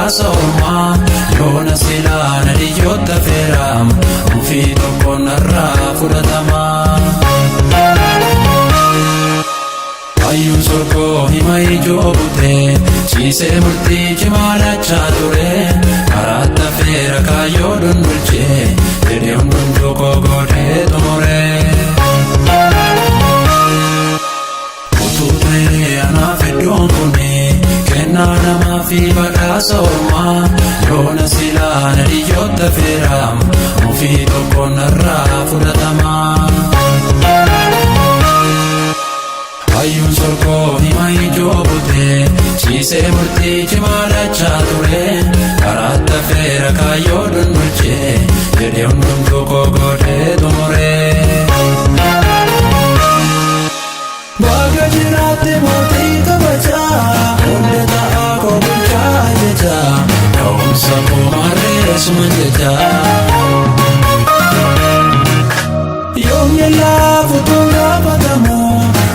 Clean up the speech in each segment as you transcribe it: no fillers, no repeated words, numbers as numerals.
Soma Yona silana di yotta feram Ufito con arrafura tama Ayun sorko himai jobute Chise murti jimala chature Karata fera kayo dun dulce Dede undun joko gode tomore Utute ana fedon kune Kenna nama fi badasoma Yona silana di yotta feram Ufito con arrafura tama Ayun sorko himai jobute Chise murti jimala chature Karata fera kayo dun dulce Dede undun joko gode tomore Baga jirate moti kabacha Onde ta ako bulcha jecha Yaum sako mare sumanjecha Yom yela futunga patamu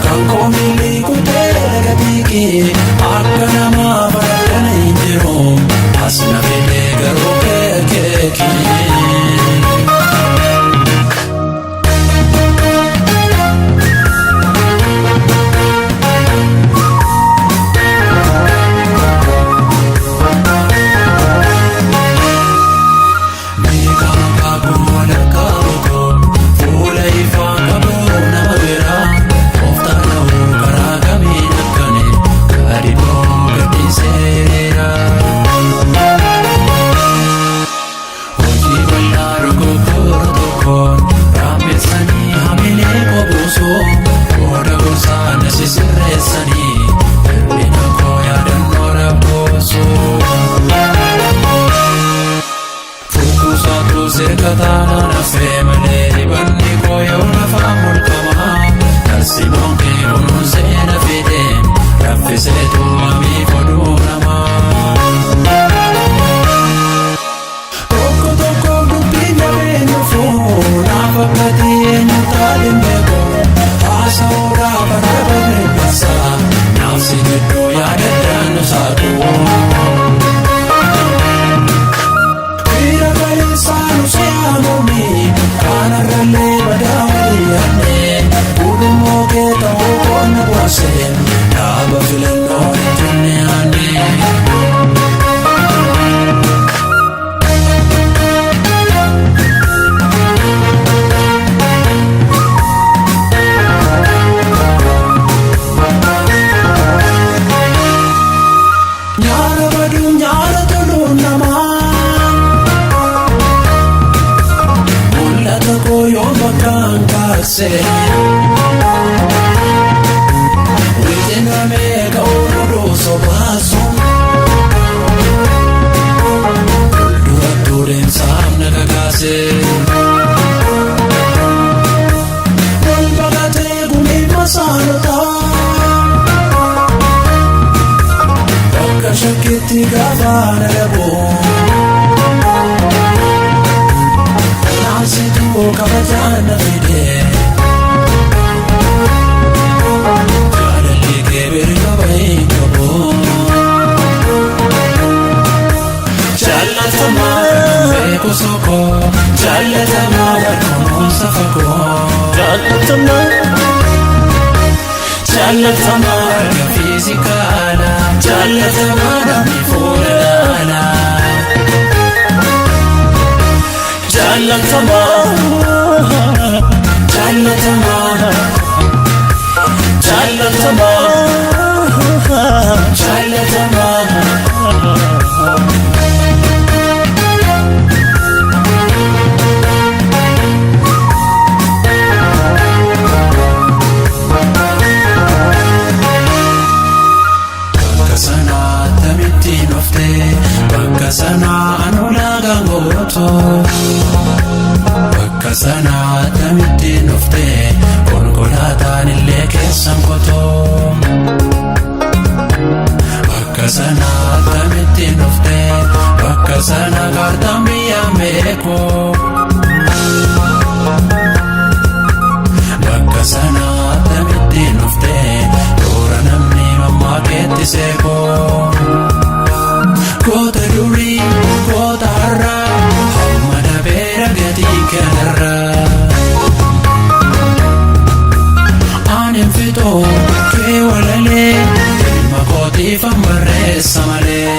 Kanko mili kutere gatiki Akka nama barakana injirum Asna fide garo keki Katana na female Ibani koyo na famul kama Narsi bonke bunun se na fidem Rafise tu mami kodu nama Toko toko dupinya benyo fu Napa pati enyo talim bego Asa ora para basa Nafsi jido ya dedanu satu Sanu siamumi kana rale badawiyane udumo ke tawo kona wasen daba filano dunyane nyara badu nyara tulun nama Koyo bakangkase Witena mega oro sobaso Dura turen samna kagase Wal bagate gumi masalata Bakka shakiti gavana labo Kabajana fide Jalali kebir kabai kabo Jalatama beko soko Jalatama barkono safako Jalatama barga fizikala Jalatama dami fulala Jaalatamaa, jaalatamaa, jaalatamaa, jaalatamaa. Bakka sanaa akkamittiin dhufte, bakka sanaa anulaa gaangooto. Bakka sanaa akkamittiin dhufte, konkolaataan illee keessan kotoo. Bakka sanaa akkamittiin dhufte, bakka sanaa kaartaan biyyaan beekoo. Bakka sanaa akkamittiin dhufte, toora namni mammaa keetti seekoo. Goota durii, goota har'aa, hamma dabeera gatii kanarraa. Aanin fixoo kee walalee, ilma kootiifan barreessa malee.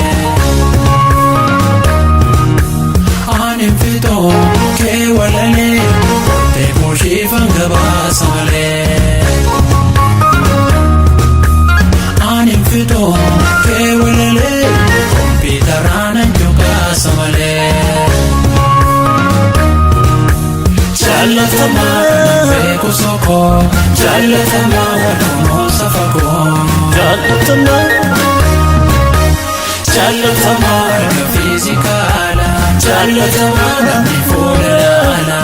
Aanin fixoo kee walalee, kottee kooshiifan gabaasa malee. Aanin fixoo kee walalee, kompiitaraan anjokaasa malee. Jaalatamaa beeku sokoo, jaalatamaa kunuunsa fagoo. jaalatamaa, Jaalatamaa harka fiizikaala, jaalatamaa namni fuula ilaala.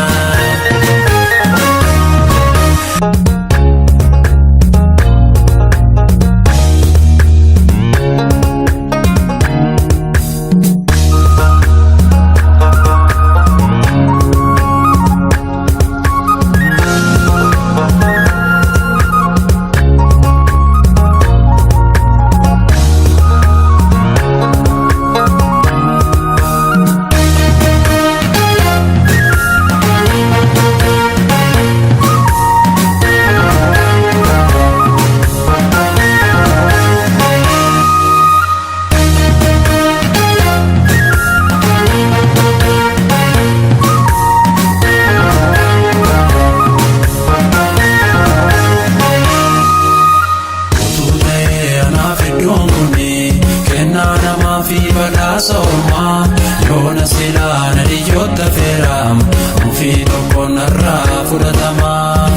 Kennaa namaa fi badhaasa ormaa, yoona silaa na dhiyyoota feeraam, mufii tokkoon narraa fudhatamaa.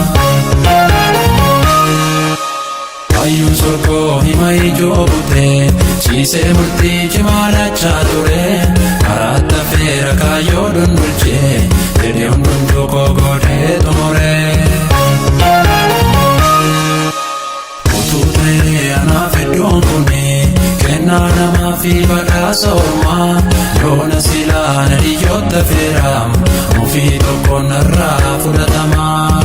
Hayyuun sorgoo hima ijoo butee, ciisee murtii cimaa lachaa ture. Karaatti feera kaayyoo dondolchee, jedhee hundumtuu koo godhee xumuree. Utuu ta'ee anaaf iddoon kunii, kennaa namaa fi badhaasa ormaa, yoona silaa na dhiyyoota feeraam, mufii tokkoon narraa fudhatamaa.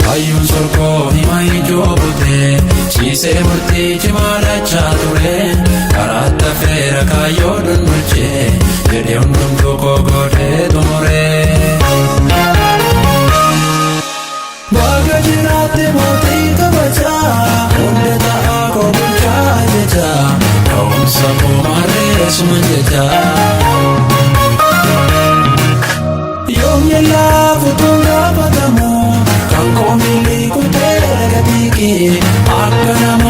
Hayyuun sorgoo hima ijoo butee, ciisee murtii cimaa lachaa ture. Karaatti feera kaayyoo dondolchee, jedhee hundumtuu koo godhee xumuree. Bakka jiraatti mootii kabajaa, hunda ta'aa koo bulchaa jechaa, ka'umsa koo marreessuma jechaa. Yoom yellaa futuun gaafatamu, kan koo miilli kutee gatiikii, akka nama